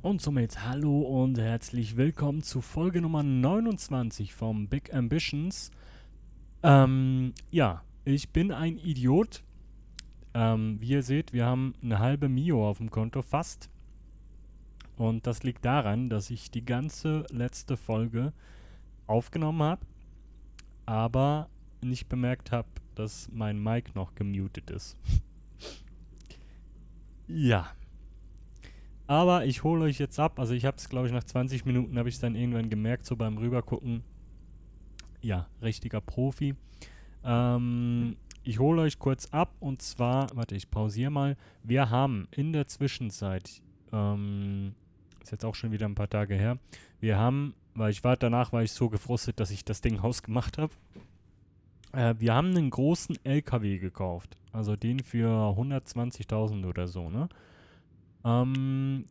Und somit hallo und herzlich willkommen zu Folge Nummer 29 vom Big Ambitions. Ja, ich bin ein Idiot. Wie ihr seht, wir haben eine halbe Mio auf dem Konto, fast. Und das liegt daran, dass ich die ganze letzte Folge aufgenommen habe, aber nicht bemerkt habe, dass mein Mic noch gemutet ist. Ja, aber ich hole euch jetzt ab. Also ich habe es, glaube ich, nach 20 Minuten habe ich dann irgendwann gemerkt, so beim Rübergucken. Ja, richtiger Profi. Ich hole euch kurz ab und zwar, warte, ich pausiere mal. Wir haben in der Zwischenzeit, ist jetzt auch schon wieder ein paar Tage her, wir haben, danach war ich so gefrustet, dass ich das Ding ausgemacht habe. Wir haben einen großen LKW gekauft, also den für 120.000 oder so, ne? Kann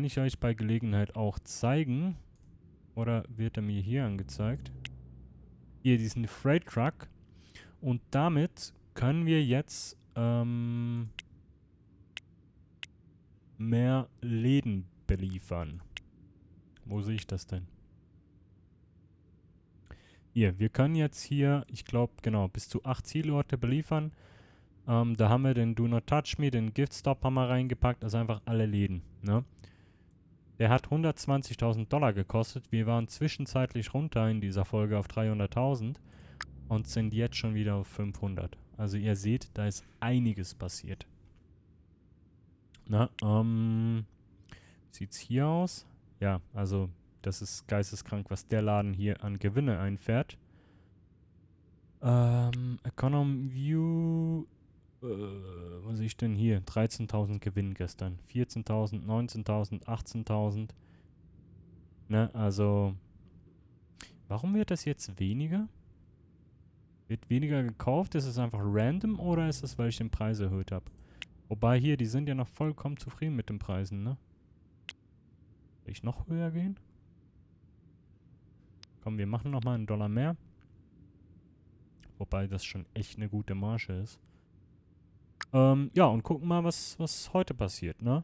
ich euch bei Gelegenheit auch zeigen? Oder wird er mir hier angezeigt? Hier, diesen Freight Truck. Und damit können wir jetzt mehr Läden beliefern. Wo sehe ich das denn? Hier, wir können jetzt hier, ich glaube, genau, bis zu 8 Zielorte beliefern. Da haben wir den Do Not Touch Me, den Gift Stop haben wir reingepackt, also einfach alle Läden. Ne? Der hat 120.000 Dollar gekostet. Wir waren zwischenzeitlich runter in dieser Folge auf 300.000 und sind jetzt schon wieder auf 500. Also ihr seht, da ist einiges passiert. Na, sieht's hier aus? Ja, also das ist geisteskrank, was der Laden hier an Gewinne einfährt. Economy View, was sehe ich denn hier? 13.000 Gewinn gestern. 14.000, 19.000, 18.000. Ne, also, warum wird das jetzt weniger? Wird weniger gekauft? Ist es einfach random oder ist es, weil ich den Preis erhöht habe? Wobei hier, die sind ja noch vollkommen zufrieden mit den Preisen, ne? Will ich noch höher gehen? Komm, wir machen nochmal einen Dollar mehr. Wobei das schon echt eine gute Marge ist. Ja, und gucken mal, was heute passiert, ne?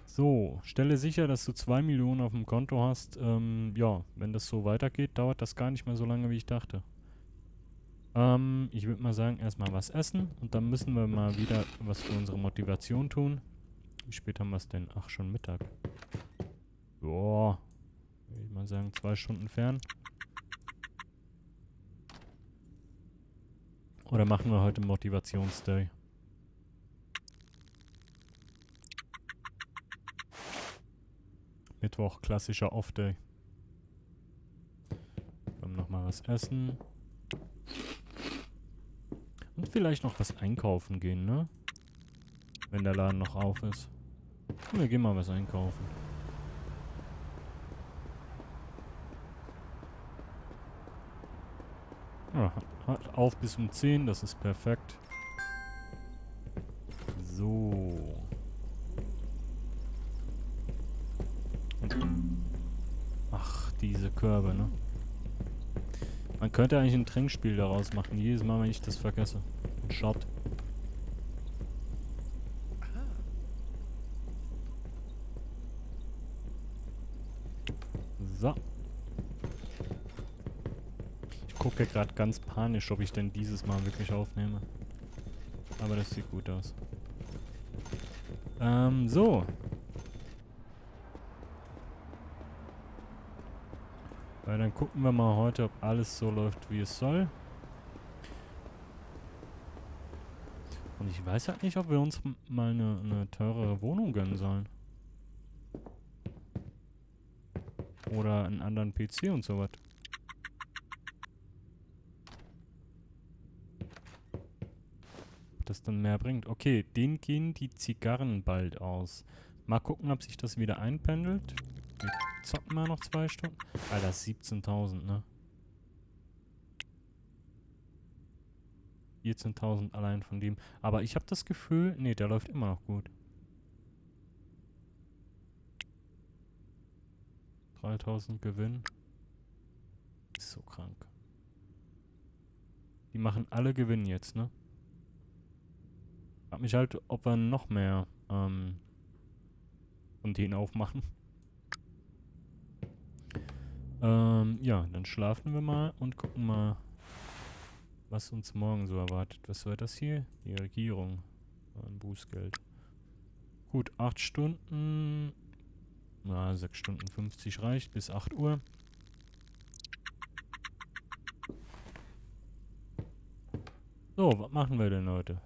So, stelle sicher, dass du 2 Millionen auf dem Konto hast. Ja, wenn das so weitergeht, dauert das gar nicht mehr so lange, wie ich dachte. Ich würde mal sagen, erstmal was essen und dann müssen wir mal wieder was für unsere Motivation tun. Wie spät haben wir es denn? Ach, schon Mittag. Boah, würde ich mal sagen, 2 Stunden fern. Oder machen wir heute Motivationsday? Mittwoch, klassischer Off-Day. Dann nochmal was essen. Und vielleicht noch was einkaufen gehen, ne? Wenn der Laden noch auf ist. Wir gehen mal was einkaufen. Ja, hat auf bis um 10, das ist perfekt. So. Ach, diese Körbe, ne? Man könnte eigentlich ein Trinkspiel daraus machen. Jedes Mal, wenn ich das vergesse. Ein Shot. So. Ich gucke gerade ganz panisch, ob ich denn dieses Mal wirklich aufnehme. Aber das sieht gut aus. So. Weil dann gucken wir mal heute, ob alles so läuft, wie es soll. Und ich weiß halt nicht, ob wir uns mal eine teurere Wohnung gönnen sollen. Oder einen anderen PC und sowas. Ob das dann mehr bringt. Okay, denen gehen die Zigarren bald aus. Mal gucken, ob sich das wieder einpendelt. Wir zocken mal noch 2 Stunden. Alter, 17.000, ne? 14.000 allein von dem. Aber ich habe das Gefühl, nee, der läuft immer noch gut. 3.000 Gewinn. Ist so krank. Die machen alle Gewinn jetzt, ne? Frag mich halt, ob wir noch mehr und den aufmachen. Ja, dann schlafen wir mal und gucken mal, was uns morgen so erwartet. Was war das hier? Die Regierung. Ein Bußgeld. Gut, 8 Stunden. Na, 6 Stunden 50 reicht bis 8 Uhr. So, was machen wir denn heute?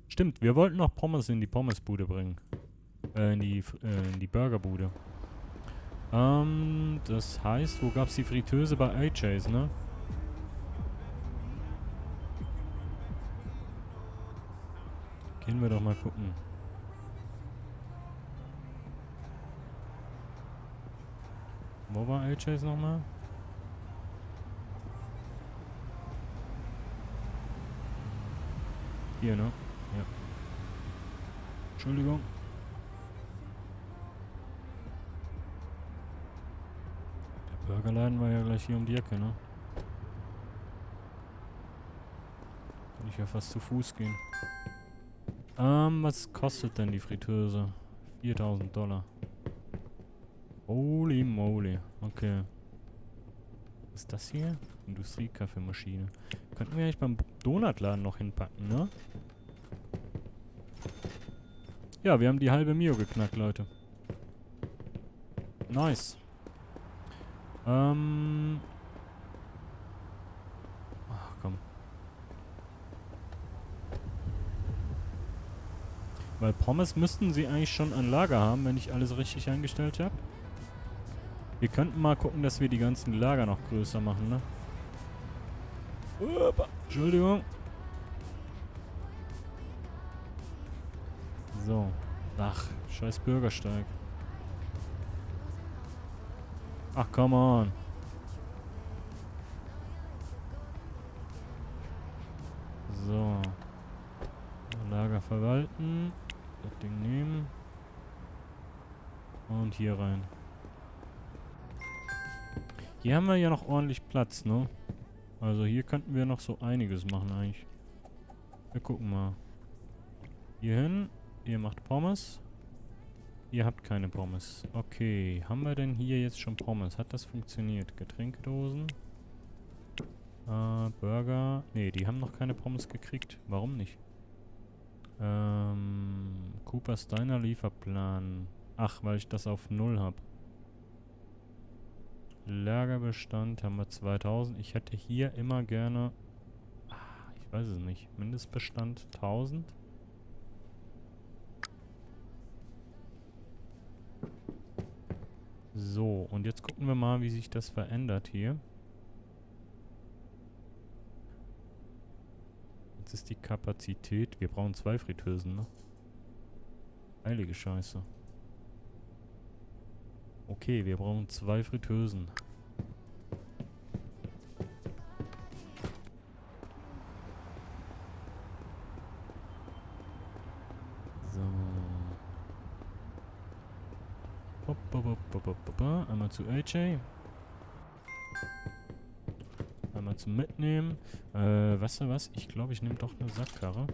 Stimmt, wir wollten noch Pommes in die Pommesbude bringen. In die Burgerbude. Das heißt, wo gab's die Fritteuse? Bei AJ's, ne? Gehen wir doch mal gucken. Wo war AJ's nochmal? Hier, ne? Ja. Entschuldigung. Der Burgerladen war ja gleich hier um die Ecke, ne? Kann ich ja fast zu Fuß gehen. Was kostet denn die Fritteuse? 4.000 $. Holy moly. Okay. Was ist das hier? Industriekaffeemaschine. Könnten wir eigentlich beim Donutladen noch hinpacken, ne? Ja, wir haben die halbe Mio geknackt, Leute. Nice. Ach, komm. Weil Pommes müssten sie eigentlich schon an Lager haben, wenn ich alles richtig eingestellt habe. Wir könnten mal gucken, dass wir die ganzen Lager noch größer machen, ne? Opa. Entschuldigung. So. Ach, scheiß Bürgersteig. Ach, come on. So. Lager verwalten. Das Ding nehmen. Und hier rein. Hier haben wir ja noch ordentlich Platz, ne? Also hier könnten wir noch so einiges machen eigentlich. Wir gucken mal. Hier hin. Ihr macht Pommes. Ihr habt keine Pommes. Okay. Haben wir denn hier jetzt schon Pommes? Hat das funktioniert? Getränkedosen. Burger. Ne, die haben noch keine Pommes gekriegt. Warum nicht? Coopers Diner Lieferplan. Ach, weil ich das auf 0 habe. Lagerbestand haben wir 2000. Ich hätte hier immer gerne... ich weiß es nicht. Mindestbestand 1000. So, und jetzt gucken wir mal, wie sich das verändert hier. Jetzt ist die Kapazität... Wir brauchen 2 Fritteusen, ne? Heilige Scheiße. Okay, wir brauchen 2 Fritteusen. So. Einmal zu AJ. Einmal zum Mitnehmen. Weißt du was? Ich glaube, ich nehme doch eine Sackkarre.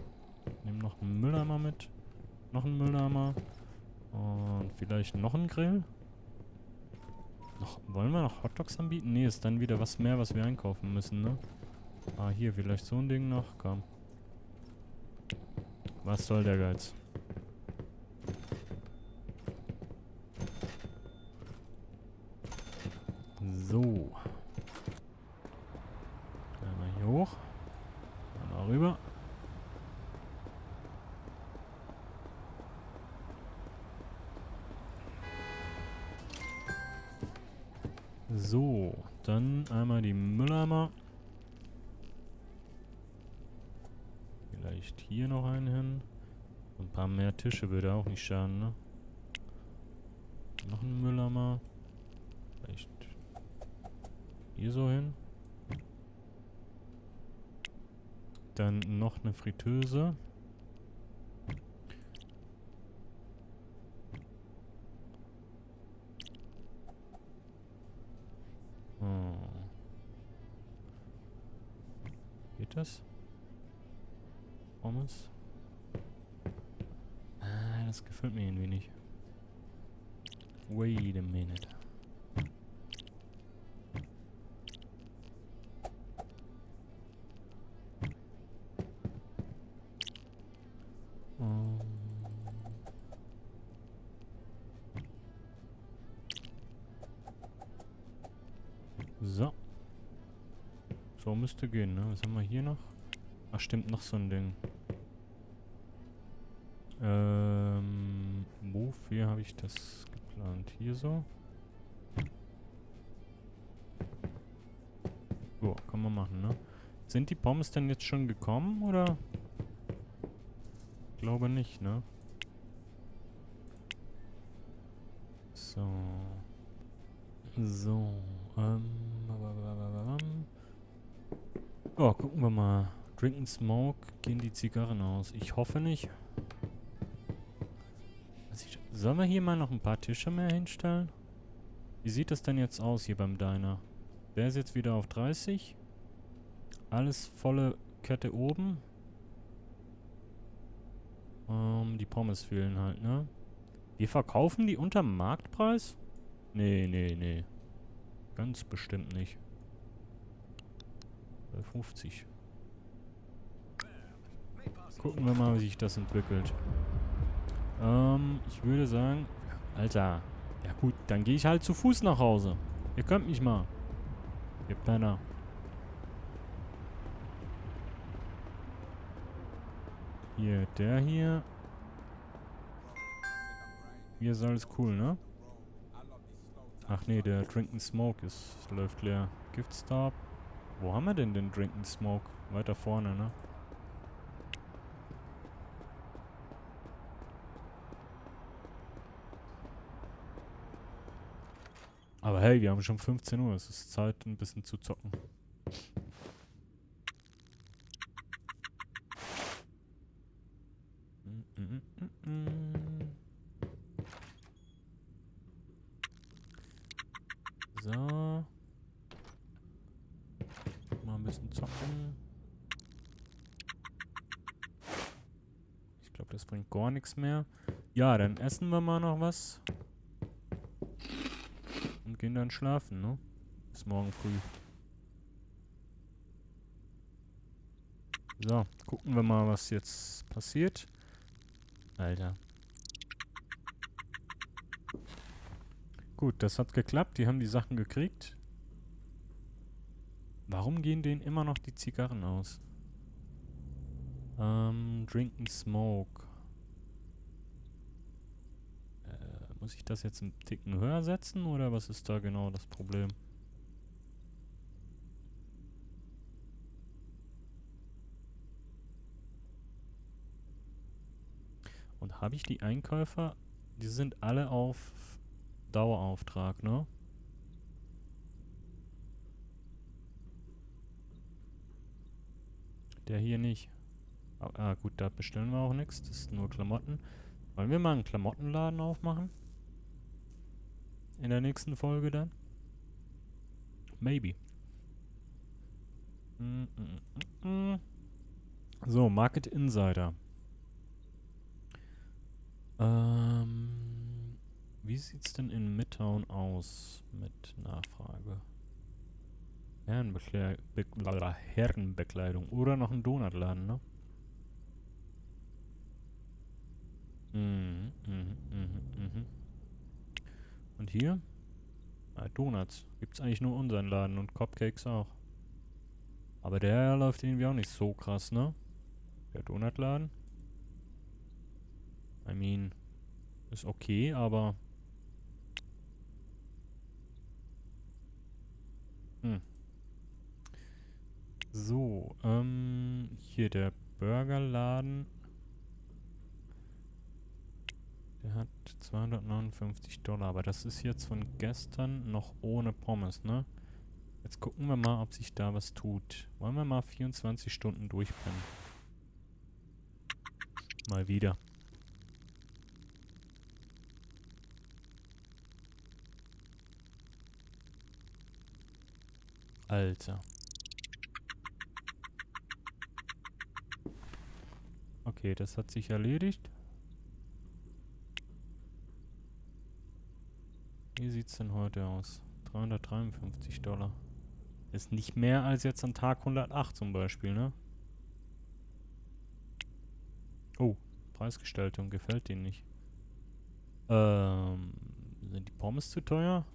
Nehme noch einen Mülleimer mit. Noch einen Mülleimer. Und vielleicht noch einen Grill. Wollen wir noch Hotdogs anbieten? Nee, ist dann wieder was mehr, was wir einkaufen müssen, ne? Hier, vielleicht so ein Ding noch. Komm. Was soll der Geiz? So. Einmal hier hoch. Einmal rüber. So, dann einmal die Mülleimer. Vielleicht hier noch einen hin. Ein paar mehr Tische würde auch nicht schaden, ne? Noch ein Mülleimer. Vielleicht hier so hin. Dann noch eine Fritteuse. Geht das? Pommes? Das gefällt mir irgendwie nicht. Wait a minute. Ähm. So. So müsste gehen, ne? Was haben wir hier noch? Ach, stimmt, noch so ein Ding. Wofür habe ich das geplant? Hier so? So, kann man machen, ne? Sind die Pommes denn jetzt schon gekommen, oder? Glaube nicht, ne? So. So. Oh, gucken wir mal. Drink and Smoke. Gehen die Zigarren aus? Ich hoffe nicht. Sollen wir hier mal noch ein paar Tische mehr hinstellen? Wie sieht das denn jetzt aus hier beim Diner? Der ist jetzt wieder auf 30. Alles volle Kette oben. Die Pommes fehlen halt, ne? Wir verkaufen die unter Marktpreis? Nee, nee, nee. Ganz bestimmt nicht. 50. Gucken wir mal, wie sich das entwickelt. Ich würde sagen... Alter. Ja gut, dann gehe ich halt zu Fuß nach Hause. Ihr könnt mich mal. Ihr Penner. Hier, der hier. Hier ist alles cool, ne? Ach nee, der Drink and Smoke läuft leer. Gift Stop. Wo haben wir denn den Drink and Smoke? Weiter vorne, ne? Aber hey, wir haben schon 15 Uhr. Es ist Zeit, ein bisschen zu zocken. So. Mal ein bisschen zocken. Ich glaube, das bringt gar nichts mehr. Ja, dann essen wir mal noch was. Und gehen dann schlafen, ne? Bis morgen früh. So, gucken wir mal, was jetzt passiert. Alter. Gut, das hat geklappt. Die haben die Sachen gekriegt. Warum gehen denen immer noch die Zigarren aus? Drink and Smoke. Muss ich das jetzt einen Ticken höher setzen oder was ist da genau das Problem? Und habe ich die Einkäufer? Die sind alle auf Dauerauftrag, ne? Der hier nicht. Ah, gut, da bestellen wir auch nichts. Das ist nur Klamotten. Wollen wir mal einen Klamottenladen aufmachen? In der nächsten Folge dann? Maybe. So, Market Insider. Wie sieht's denn in Midtown aus mit Nachfrage? Herrenbekleidung. Oder noch ein Donutladen, ne? Und hier? Donuts. Gibt's eigentlich nur unseren Laden und Cupcakes auch. Aber der läuft irgendwie auch nicht so krass, ne? Der Donutladen. I mean, ist okay, aber... So, hier der Burgerladen. Der hat $259, aber das ist jetzt von gestern noch ohne Pommes, ne? Jetzt gucken wir mal, ob sich da was tut. Wollen wir mal 24 Stunden durchpennen? Mal wieder. Alter. Okay, das hat sich erledigt. Wie sieht's denn heute aus? 353 Dollar. Ist nicht mehr als jetzt an Tag 108 zum Beispiel, ne? Oh, Preisgestaltung gefällt Ihnen nicht. Sind die Pommes zu teuer?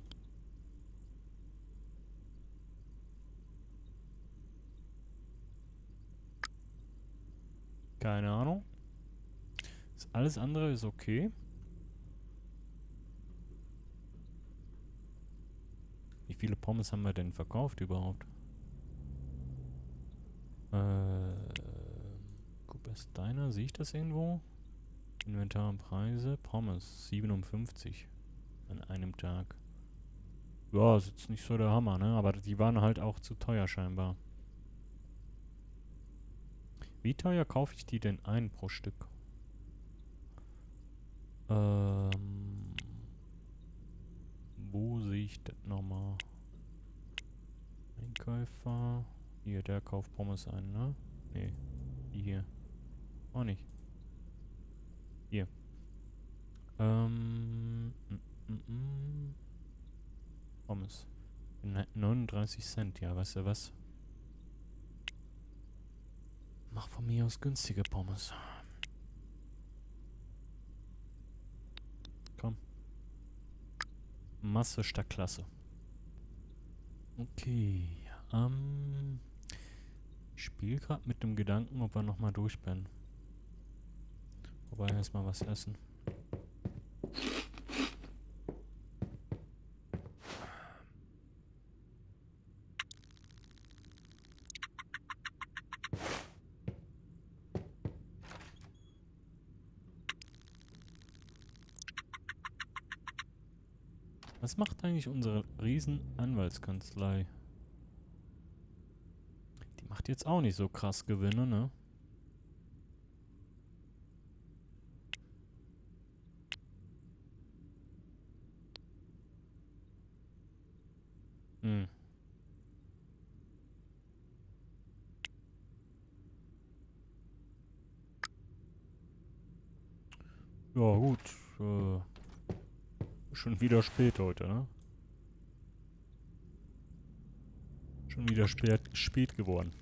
Keine Ahnung. Alles andere ist okay. Wie viele Pommes haben wir denn verkauft überhaupt? Cooper's Diner, sehe ich das irgendwo? Inventar und Preise, Pommes, 57 an einem Tag. Ja, ist jetzt nicht so der Hammer, ne? Aber die waren halt auch zu teuer scheinbar. Wie teuer kaufe ich die denn ein pro Stück? Wo sehe ich das nochmal? Einkäufer. Hier, der kauft Pommes ein, ne? Nee, die hier. Auch nicht. Hier. Pommes. 39 Cent, ja, weißt du was? Mach von mir aus günstige Pommes. Komm. Masse statt Klasse. Okay. Ich spiele gerade mit dem Gedanken, ob wir nochmal durchpennen. Wobei erstmal was essen. Was macht eigentlich unsere riesen Anwaltskanzlei? Die macht jetzt auch nicht so krass Gewinne, ne? Hm. Ja, gut. Schon wieder spät heute, ne? Schon wieder spät geworden.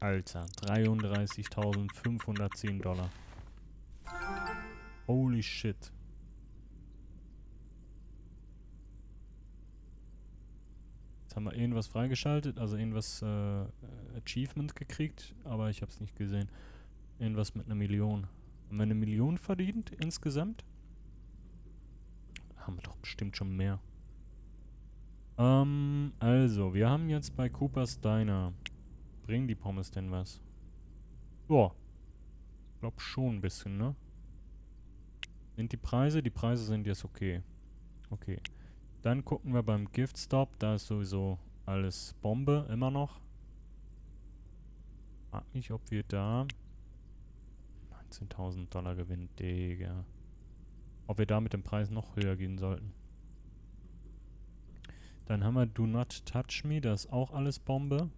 Alter, 33.510 Dollar. Holy shit. Jetzt haben wir irgendwas freigeschaltet, also irgendwas Achievement gekriegt, aber ich hab's nicht gesehen. Irgendwas mit einer Million. Haben wir eine Million verdient insgesamt? Haben wir doch bestimmt schon mehr. Also, wir haben jetzt bei Cooper's Diner. Bringen die Pommes denn was? Boah. Glaub schon ein bisschen, ne? Sind die Preise? Die Preise sind jetzt okay. Okay. Dann gucken wir beim Gift Stop. Da ist sowieso alles Bombe, immer noch. Frag mich, ob wir da 19.000 Dollar gewinnen, Digga. Ob wir da mit dem Preis noch höher gehen sollten. Dann haben wir Do Not Touch Me. Da ist auch alles Bombe.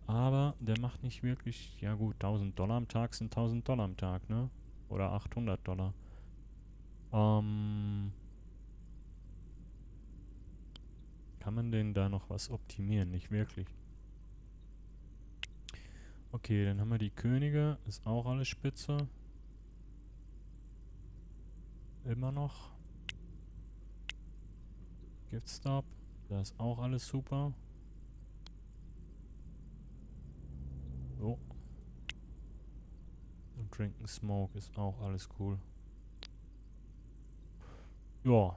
Aber der macht nicht wirklich... Ja gut, 1.000 Dollar am Tag sind 1.000 Dollar am Tag, ne? Oder 800 Dollar. Kann man denn da noch was optimieren? Nicht wirklich. Okay, dann haben wir die Könige. Ist auch alles spitze. Immer noch. Gift Stop. Da ist auch alles super. So. Und Drink and Smoke ist auch alles cool. Ja.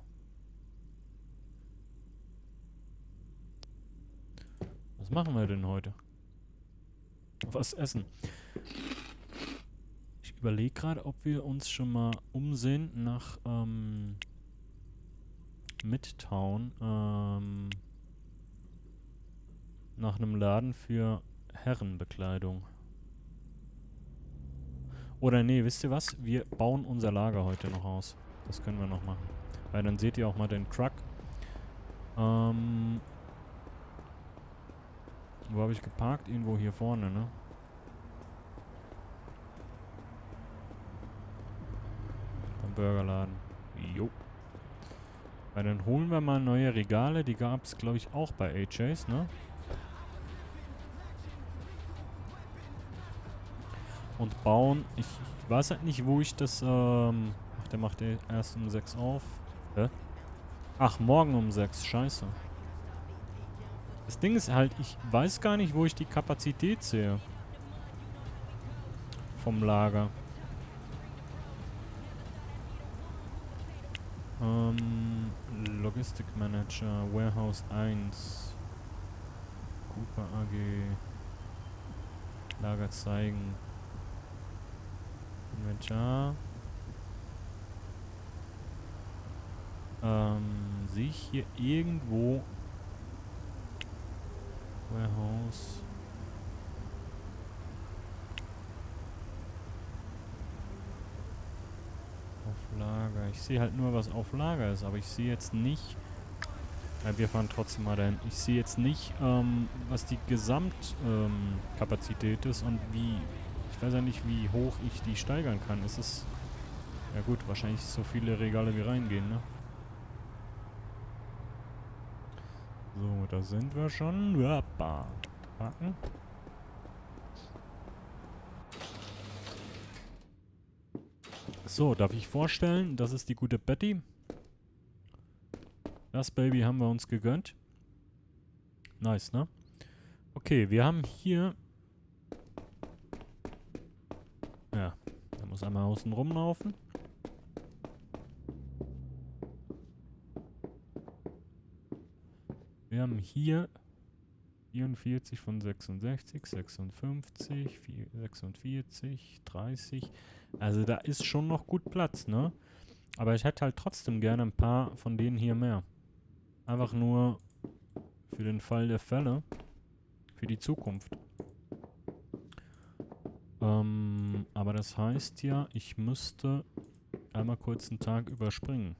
Was machen wir denn heute? Was essen? Ich überlege gerade, ob wir uns schon mal umsehen nach Midtown. Nach einem Laden für Herrenbekleidung. Oder nee, wisst ihr was? Wir bauen unser Lager heute noch aus. Das können wir noch machen. Weil dann seht ihr auch mal den Truck. Wo habe ich geparkt? Irgendwo hier vorne, ne? Burgerladen. Jo. Weil dann holen wir mal neue Regale. Die gab es, glaube ich, auch bei AJ's, ne? Und bauen. Ich weiß halt nicht, wo ich das, ach, der macht erst um 6 auf. Hä? Ach, morgen um 6. Scheiße. Das Ding ist halt, ich weiß gar nicht, wo ich die Kapazität sehe. Vom Lager. Logistik Manager, Warehouse 1. Cooper AG. Lager zeigen. Inventar. Sehe ich hier irgendwo Warehouse? Auf Lager. Ich sehe halt nur, was auf Lager ist, aber ich sehe jetzt nicht. Ja, wir fahren trotzdem mal dahin. Ich sehe jetzt nicht, was die Gesamtkapazität ist und wie. Ich weiß ja nicht, wie hoch ich die steigern kann. Ist es. Ja gut, wahrscheinlich so viele Regale wie reingehen, ne? So, da sind wir schon. Hoppa. Haken. So, darf ich vorstellen, das ist die gute Betty. Das Baby haben wir uns gegönnt. Nice, ne? Okay, wir haben hier... Ja, er muss einmal außen rumlaufen. Wir haben hier 44 von 66, 56, 46, 30. Also da ist schon noch gut Platz, ne? Aber ich hätte halt trotzdem gerne ein paar von denen hier mehr. Einfach nur für den Fall der Fälle. Für die Zukunft. Aber das heißt ja, ich müsste einmal kurz einen Tag überspringen.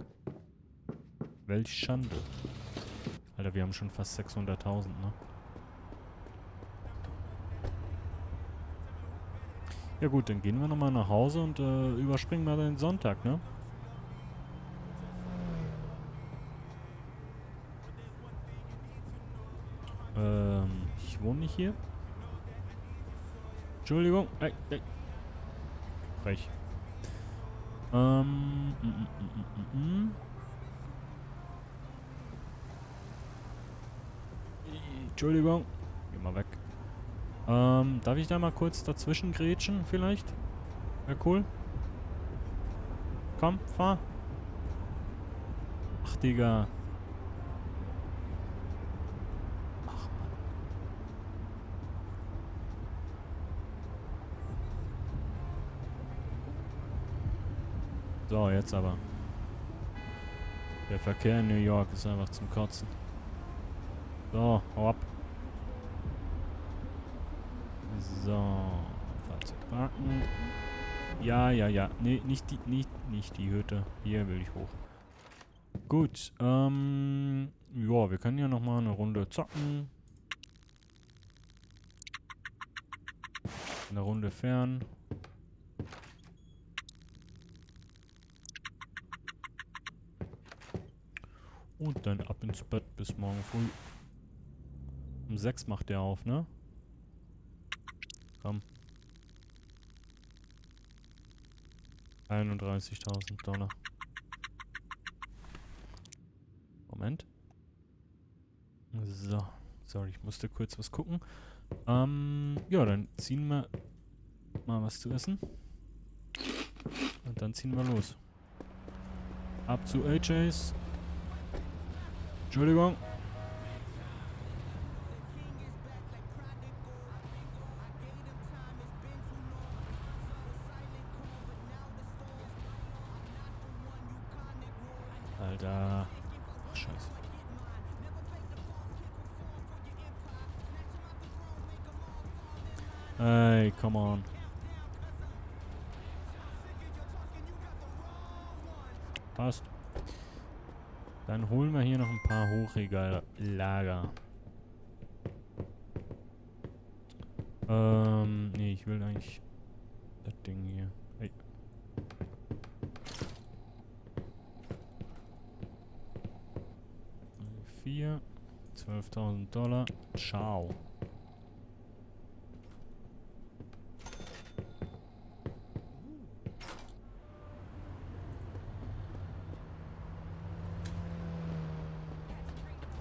Welch Schande. Alter, wir haben schon fast 600.000, ne? Ja gut, dann gehen wir nochmal nach Hause und überspringen mal den Sonntag, ne? Ich wohne nicht hier. Entschuldigung. Ey. Frech. Entschuldigung. Geh mal weg. Darf ich da mal kurz dazwischen grätschen vielleicht? Wäre cool. Komm, fahr. Ach, Digga. Ach, Mann. So, jetzt aber. Der Verkehr in New York ist einfach zum Kotzen. So, hau ab. So, Fahrzeug parken. Ja. Nee, nicht die Hütte. Hier will ich hoch. Gut, ja, wir können ja nochmal eine Runde zocken. Eine Runde fern. Und dann ab ins Bett bis morgen früh. Um 6 macht der auf, ne? Komm. 31.000 $. Moment. So. Sorry, ich musste kurz was gucken. Ja, dann ziehen wir mal was zu essen. Und dann ziehen wir los. Ab zu AJ's. Entschuldigung. Alter. Ach, scheiße. Hey, come on. Passt. Dann holen wir hier noch ein paar Hochregallager. Nee, ich will eigentlich das Ding hier. Hey. 12.000 Dollar. Ciao.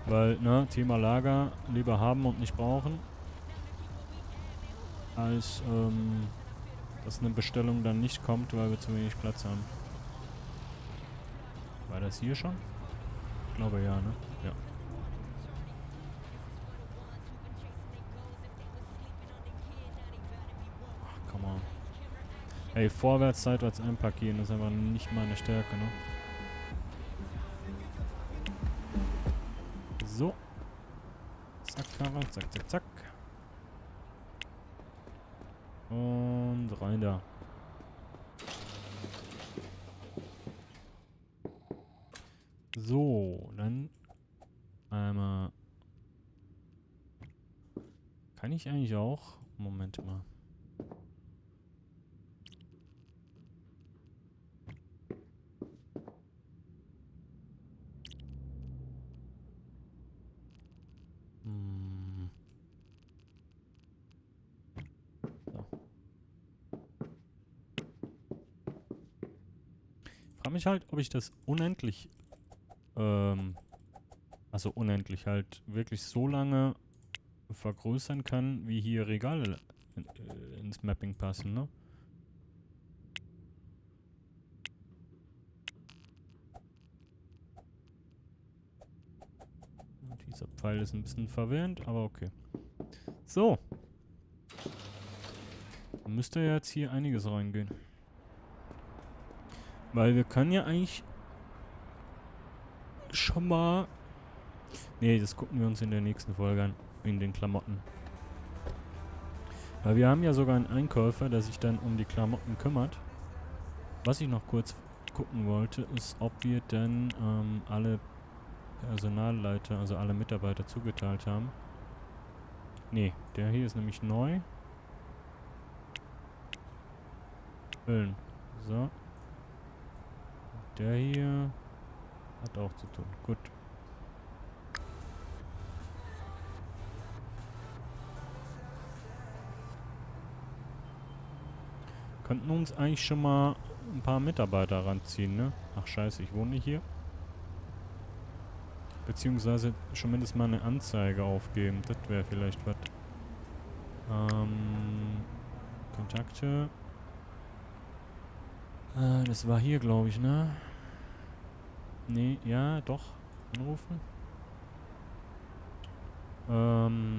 Weil, ne, Thema Lager, lieber haben und nicht brauchen, als, dass eine Bestellung dann nicht kommt, weil wir zu wenig Platz haben. War das hier schon? Ich glaube ja, ne? Ja. Ach, come on. Ey, vorwärts, seitwärts einparkieren ist einfach nicht meine Stärke, ne? So. Zack, Karre, zack, zack, zack. Und rein da. So, dann einmal. Kann ich eigentlich auch? Moment mal. So. Frage mich halt, ob ich das unendlich, also unendlich halt wirklich so lange vergrößern kann, wie hier Regale ins Mapping passen, ne? Und dieser Pfeil ist ein bisschen verwirrend, aber okay. So. Da müsste jetzt hier einiges reingehen. Weil wir können ja eigentlich schon mal... Nee, das gucken wir uns in der nächsten Folge an. In den Klamotten. Weil wir haben ja sogar einen Einkäufer, der sich dann um die Klamotten kümmert. Was ich noch kurz gucken wollte, ist, ob wir denn alle Personalleiter, also alle Mitarbeiter zugeteilt haben. Nee, der hier ist nämlich neu. Füllen. So. Der hier hat auch zu tun. Gut. Könnten uns eigentlich schon mal ein paar Mitarbeiter ranziehen, ne? Ach scheiße, ich wohne nicht hier. Beziehungsweise schon mindestens mal eine Anzeige aufgeben. Das wäre vielleicht was. Kontakte. Das war hier, glaube ich, ne? Nee, ja, doch. Anrufen.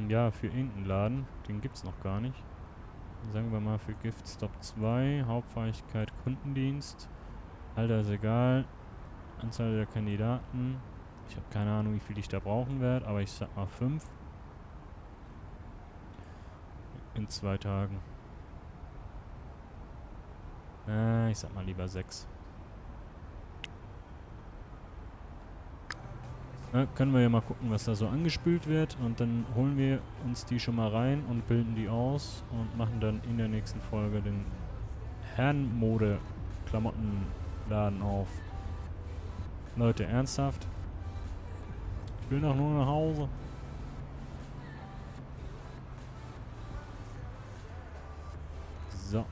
Ja, für irgendeinen Laden. Den gibt's noch gar nicht. Sagen wir mal für Giftstop 2. Hauptfähigkeit Kundendienst. Alter ist egal. Anzahl der Kandidaten. Ich habe keine Ahnung, wie viel ich da brauchen werde, aber ich sag mal 5. In 2 Tagen. Ich sag mal lieber 6. Können wir ja mal gucken, was da so angespült wird. Und dann holen wir uns die schon mal rein und bilden die aus und machen dann in der nächsten Folge den Herrenmode-Klamottenladen auf. Leute, ernsthaft? Ich will doch nur nach Hause. So.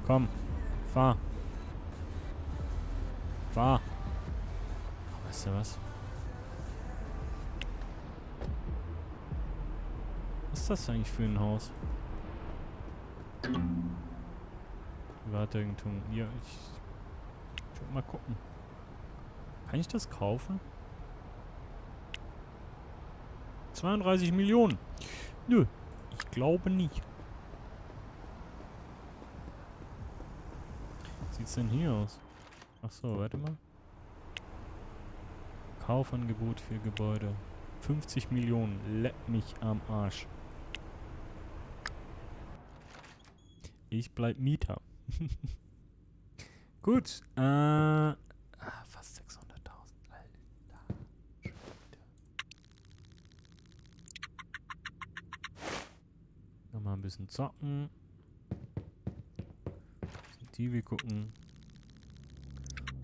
Komm, fahr. Fahr. Weißt du was? Was ist das eigentlich für ein Haus? Privateigentum. Ja, ich will mal gucken. Kann ich das kaufen? 32 Millionen. Nö, ich glaube nicht. Wie sieht's denn hier aus? Ach so, warte mal. Kaufangebot für Gebäude. 50 Millionen. Leck mich am Arsch. Ich bleib Mieter. Gut. Fast 600.000. Alter. Schwede. Nochmal ein bisschen zocken. TV gucken.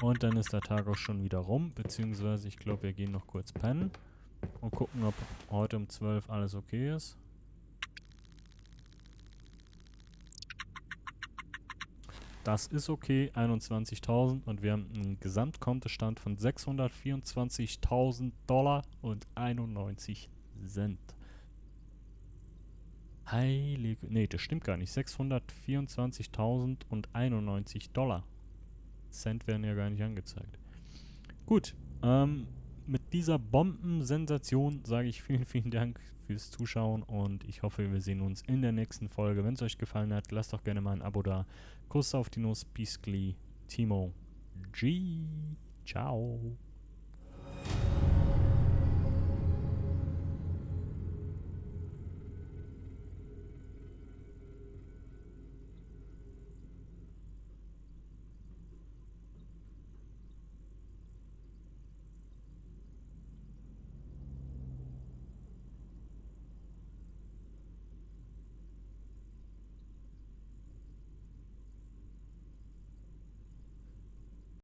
Und dann ist der Tag auch schon wieder rum, beziehungsweise ich glaube, wir gehen noch kurz pennen und gucken, ob heute um 12 alles okay ist. Das ist okay, 21.000 und wir haben einen Gesamtkontostand von $624.000 und 91 Cent. Heilige, nee, das stimmt gar nicht, $624.000 und 91 Dollar. Cent werden ja gar nicht angezeigt. Gut, mit dieser Bombensensation sage ich vielen, vielen Dank fürs Zuschauen und ich hoffe, wir sehen uns in der nächsten Folge. Wenn es euch gefallen hat, lasst doch gerne mal ein Abo da. Kuss auf die Nuss, Beastly, Timo G. Ciao.